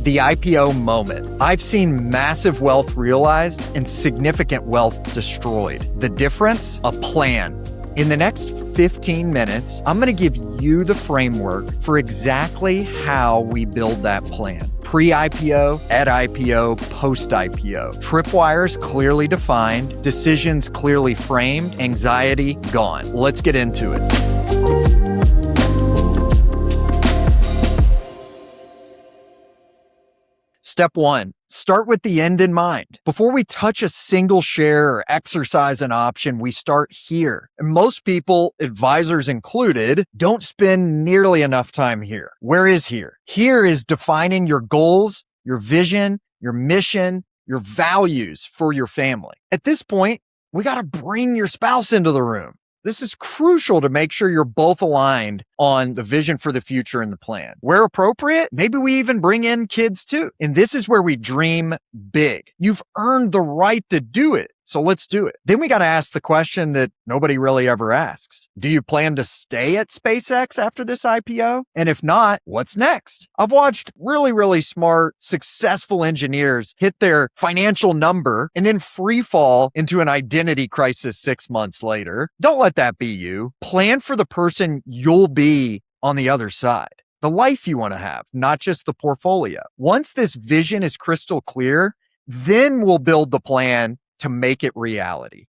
The IPO moment. I've seen massive wealth realized and significant wealth destroyed. The difference? A plan. In the next 15 minutes, I'm going to give you the framework for exactly how we build that plan. Pre-IPO, at IPO, post-IPO. Tripwires clearly defined, decisions clearly framed, anxiety gone. Let's get into it. Step 1, start with the end in mind. Before we touch a single share or exercise an option, we start here. And most people, advisors included, don't spend nearly enough time here. Where is here? Here is defining your goals, your vision, your mission, your values for your family. At this point, we got to bring your spouse into the room. This is crucial to make sure you're both aligned on the vision for the future and the plan. Where appropriate, maybe we even bring in kids too. And this is where we dream big. You've earned the right to do it, so let's do it. Then we got to ask the question that nobody really ever asks. Do you plan to stay at SpaceX after this IPO? And if not, what's next? I've watched really smart, successful engineers hit their financial number and then free fall into an identity crisis 6 months later. Don't let that be you. Plan for the person you'll be on the other side. The life you want to have, not just the portfolio. Once this vision is crystal clear, then we'll build the plan to make it reality.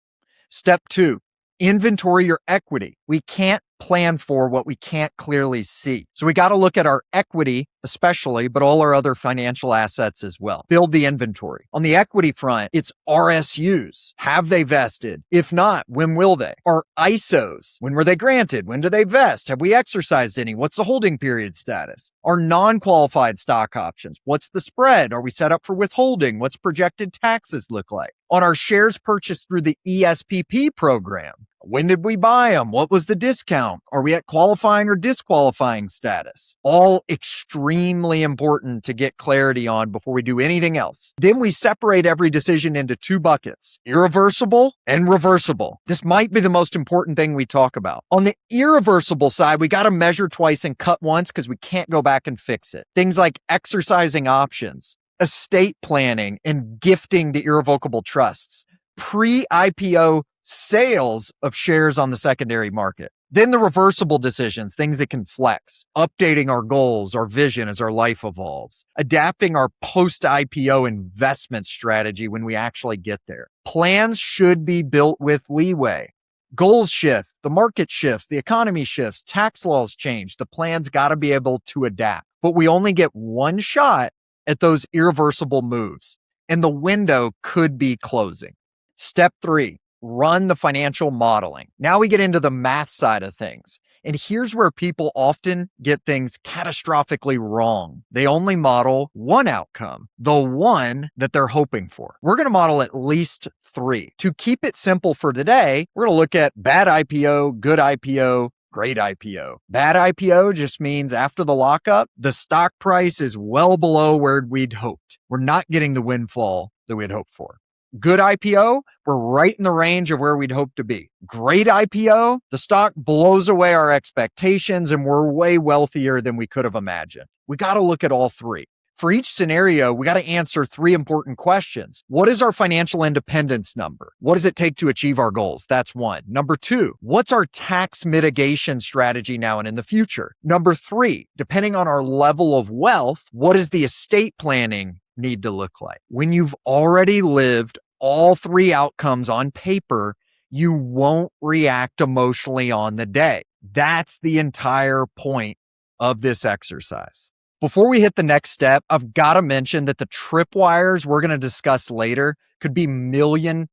Step 2, inventory your equity. We can't plan for what we can't clearly see. So we got to look at our equity, especially, but all our other financial assets as well. Build the inventory. On the equity front, it's RSUs. Have they vested? If not, when will they? Our ISOs. When were they granted? When do they vest? Have we exercised any? What's the holding period status? Our non-qualified stock options. What's the spread? Are we set up for withholding? What's projected taxes look like? On our shares purchased through the ESPP program, when did we buy them? What was the discount? Are we at qualifying or disqualifying status? All extremely important to get clarity on before we do anything else. Then we separate every decision into 2 buckets, irreversible and reversible. This might be the most important thing we talk about. On the irreversible side, we got to measure twice and cut once because we can't go back and fix it. Things like exercising options, estate planning, and gifting to irrevocable trusts, pre-IPO sales of shares on the secondary market. Then the reversible decisions, things that can flex, updating our goals, our vision as our life evolves, adapting our post-IPO investment strategy when we actually get there. Plans should be built with leeway. Goals shift, the market shifts, the economy shifts, tax laws change. The plan's got to be able to adapt. But we only get one shot at those irreversible moves, and the window could be closing. Step 3. Run the financial modeling. Now we get into the math side of things. And here's where people often get things catastrophically wrong. They only model one outcome, the one that they're hoping for. We're going to model at least 3. To keep it simple for today, we're going to look at bad IPO, good IPO, great IPO. Bad IPO just means after the lockup, the stock price is well below where we'd hoped. We're not getting the windfall that we'd hoped for. Good IPO, we're right in the range of where we'd hope to be. Great IPO, the stock blows away our expectations and we're way wealthier than we could have imagined. We got to look at all 3. For each scenario, we got to answer 3 important questions. What is our financial independence number? What does it take to achieve our goals? That's 1. Number 2, what's our tax mitigation strategy now and in the future? Number 3, depending on our level of wealth, what does the estate planning need to look like? When you've already lived all 3 outcomes on paper, you won't react emotionally on the day. That's the entire point of this exercise. Before we hit the next step, I've got to mention that the tripwires we're going to discuss later could be $1 million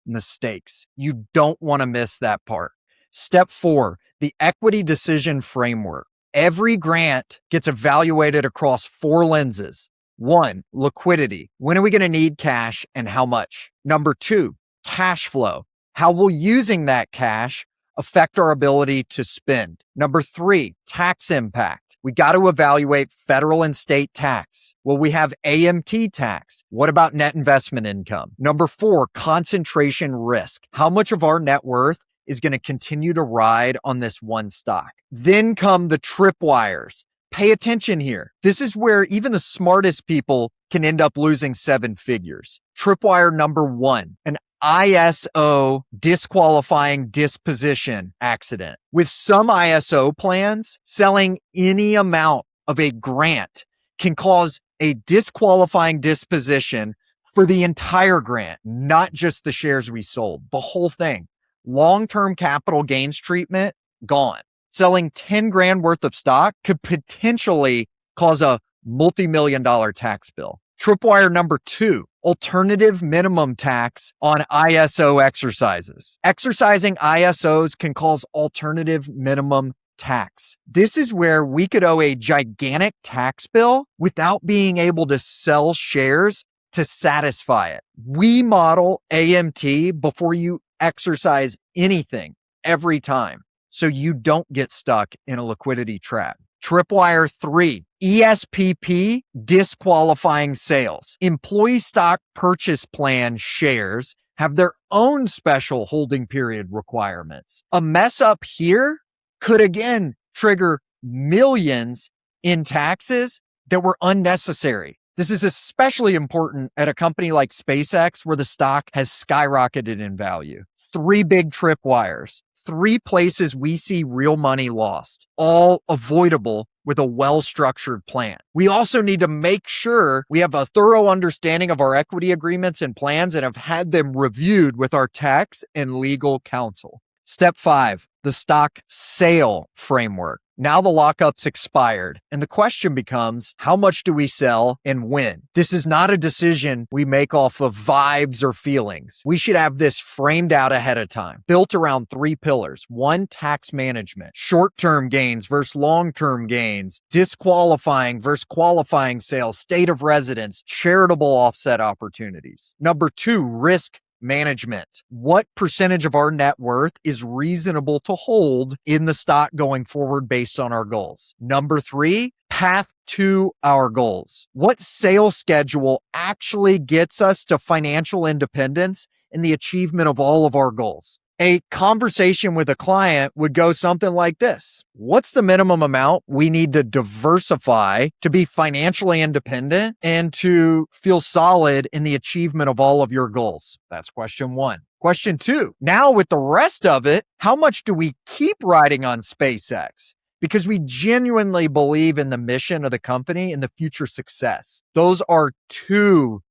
mistakes. You don't want to miss that part. Step 4, the equity decision framework. Every grant gets evaluated across 4 lenses. 1, liquidity. When are we going to need cash and how much? Number 2, cash flow. How will using that cash affect our ability to spend? Number 3, tax impact. We got to evaluate federal and state tax. Will we have AMT tax? What about net investment income? Number 4, concentration risk. How much of our net worth is going to continue to ride on this one stock? Then come the tripwires. Pay attention here. This is where even the smartest people can end up losing 7 figures. Tripwire number 1, an ISO disqualifying disposition accident. With some ISO plans, selling any amount of a grant can cause a disqualifying disposition for the entire grant, not just the shares we sold, the whole thing. Long-term capital gains treatment, gone. Selling 10 grand worth of stock could potentially cause a multi-million-dollar tax bill. Tripwire number 2, alternative minimum tax on ISO exercises. Exercising ISOs can cause alternative minimum tax. This is where we could owe a gigantic tax bill without being able to sell shares to satisfy it. We model AMT before you exercise anything every time, so you don't get stuck in a liquidity trap. Tripwire 3, ESPP disqualifying sales. Employee stock purchase plan shares have their own special holding period requirements. A mess up here could again trigger millions in taxes that were unnecessary. This is especially important at a company like SpaceX where the stock has skyrocketed in value. 3 big tripwires. 3 places we see real money lost, all avoidable with a well-structured plan. We also need to make sure we have a thorough understanding of our equity agreements and plans and have had them reviewed with our tax and legal counsel. Step 5, the stock sale framework. Now the lockup's expired, and the question becomes, how much do we sell and when? This is not a decision we make off of vibes or feelings. We should have this framed out ahead of time, built around 3 pillars. 1, tax management, short-term gains versus long-term gains, disqualifying versus qualifying sales, state of residence, charitable offset opportunities. Number 2, risk management. What percentage of our net worth is reasonable to hold in the stock going forward based on our goals? Number 3, path to our goals. What sales schedule actually gets us to financial independence and the achievement of all of our goals? A conversation with a client would go something like this. What's the minimum amount we need to diversify to be financially independent and to feel solid in the achievement of all of your goals? That's question 1. Question 2, now with the rest of it, how much do we keep riding on SpaceX? Because we genuinely believe in the mission of the company and the future success. Those are 2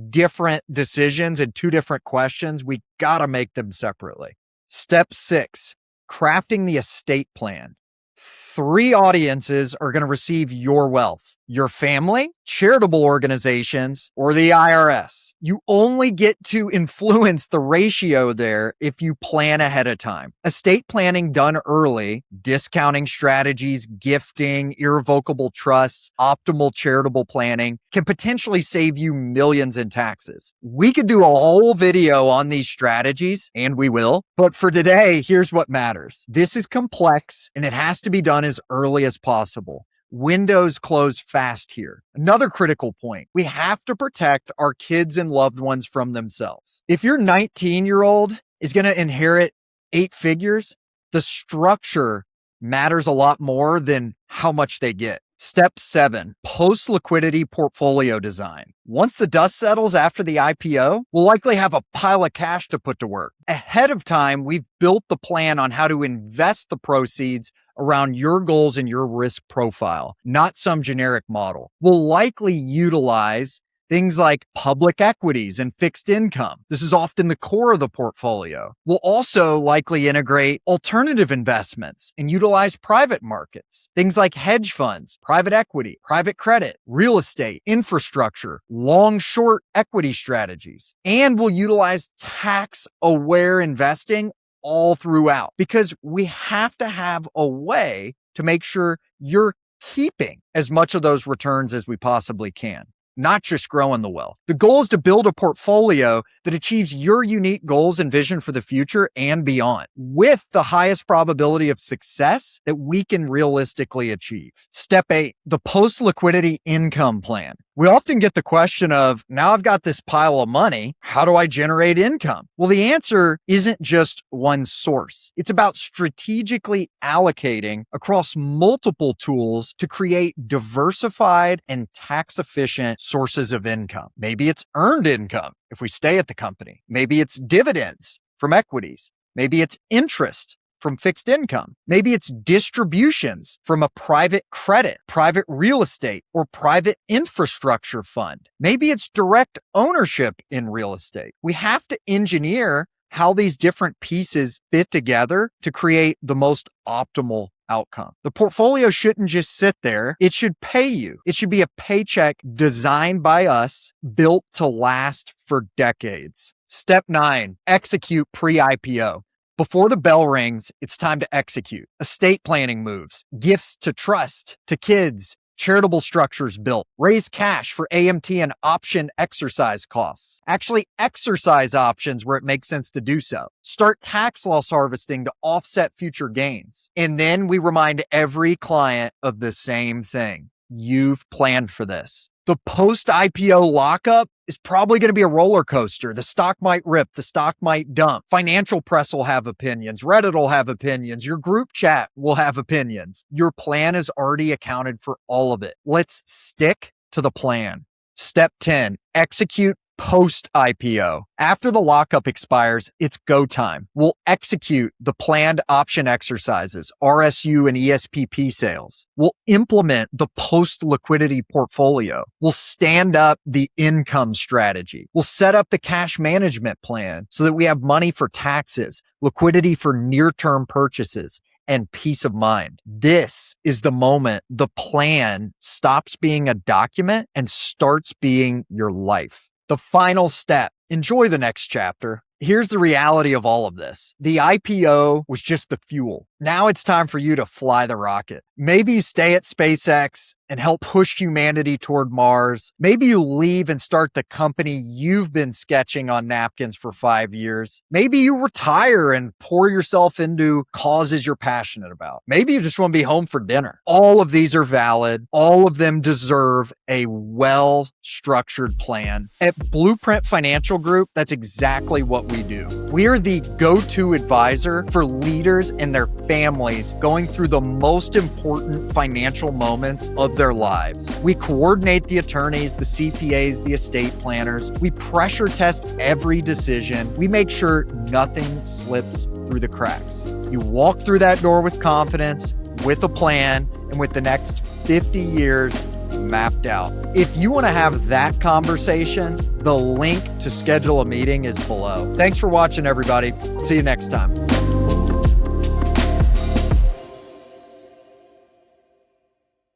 different decisions and 2 different questions. We got to make them separately. Step 6, crafting the estate plan. 3 audiences are going to receive your wealth: your family, charitable organizations, or the IRS. You only get to influence the ratio there if you plan ahead of time. Estate planning done early, discounting strategies, gifting, irrevocable trusts, optimal charitable planning can potentially save you millions in taxes. We could do a whole video on these strategies, and we will, but for today, here's what matters. This is complex, and it has to be done as early as possible. Windows close fast here. Another critical point, we have to protect our kids and loved ones from themselves. If your 19-year-old is going to inherit 8 figures, the structure matters a lot more than how much they get. Step 7, post-liquidity portfolio design. Once the dust settles after the IPO, we'll likely have a pile of cash to put to work. Ahead of time, we've built the plan on how to invest the proceeds around your goals and your risk profile, not some generic model. We'll likely utilize things like public equities and fixed income. This is often the core of the portfolio. We'll also likely integrate alternative investments and utilize private markets. Things like hedge funds, private equity, private credit, real estate, infrastructure, long-short equity strategies. And we'll utilize tax-aware investing all throughout because we have to have a way to make sure you're keeping as much of those returns as we possibly can, not just growing the wealth. The goal is to build a portfolio that achieves your unique goals and vision for the future and beyond, with the highest probability of success that we can realistically achieve. Step 8, the post-liquidity income plan. We often get the question of, now I've got this pile of money, how do I generate income? Well, the answer isn't just one source. It's about strategically allocating across multiple tools to create diversified and tax-efficient sources of income. Maybe it's earned income if we stay at the company. Maybe it's dividends from equities. Maybe it's interest from fixed income. Maybe it's distributions from a private credit, private real estate, or private infrastructure fund. Maybe it's direct ownership in real estate. We have to engineer how these different pieces fit together to create the most optimal outcome. The portfolio shouldn't just sit there. It should pay you. It should be a paycheck designed by us, built to last for decades. Step 9, execute pre-IPO. Before the bell rings, it's time to execute. Estate planning moves, gifts to trust, to kids, charitable structures built, raise cash for AMT and option exercise costs. Actually exercise options where it makes sense to do so. Start tax loss harvesting to offset future gains. And then we remind every client of the same thing. You've planned for this. The post-IPO lockup is probably going to be a roller coaster. The stock might rip. The stock might dump. Financial press will have opinions. Reddit will have opinions. Your group chat will have opinions. Your plan is already accounted for all of it. Let's stick to the plan. Step 10, execute post-IPO. After the lockup expires, it's go time. We'll execute the planned option exercises, RSU and ESPP sales. We'll implement the post-liquidity portfolio. We'll stand up the income strategy. We'll set up the cash management plan so that we have money for taxes, liquidity for near-term purchases, and peace of mind. This is the moment the plan stops being a document and starts being your life. The final step, enjoy the next chapter. Here's the reality of all of this. The IPO was just the fuel. Now it's time for you to fly the rocket. Maybe you stay at SpaceX and help push humanity toward Mars. Maybe you leave and start the company you've been sketching on napkins for 5 years. Maybe you retire and pour yourself into causes you're passionate about. Maybe you just want to be home for dinner. All of these are valid. All of them deserve a well-structured plan. At Blueprint Financial Group, that's exactly what we do. We're the go-to advisor for leaders and their families going through the most important financial moments of their lives. We coordinate the attorneys, the CPAs, the estate planners. We pressure test every decision. We make sure nothing slips through the cracks. You walk through that door with confidence, with a plan, and with the next 50 years mapped out. If you want to have that conversation, the link to schedule a meeting is below. Thanks for watching, everybody. See you next time.